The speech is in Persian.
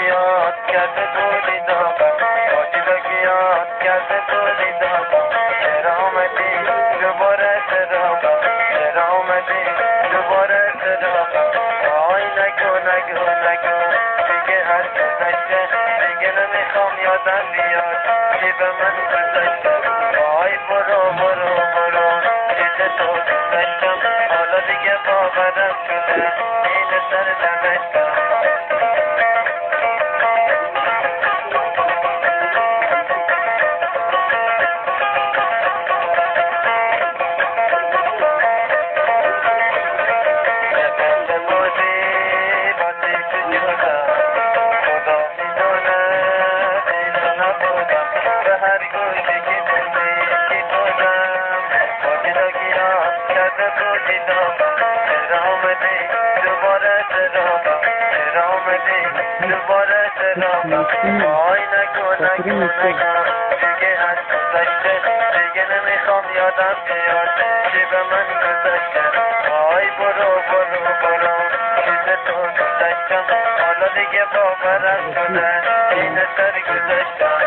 یاد کرده تو دیدم واجد یاد کرده تو دیدم چرا آمدی دوباره چرا آمدی دوباره آی نگو دیگه هر گذشته دیگه نمیخوام یادم بیاد چی به من گذشته آی برو چیز تو گذشتم حالا دیگه باورم شده این سر نوشتم آی نگو دیگه از گذشته دیگه نمیخوام یادم بیاد چی به من گذشته آی برو چیز تو گذشتم حالا دیگه باورم شده این سر گذشتم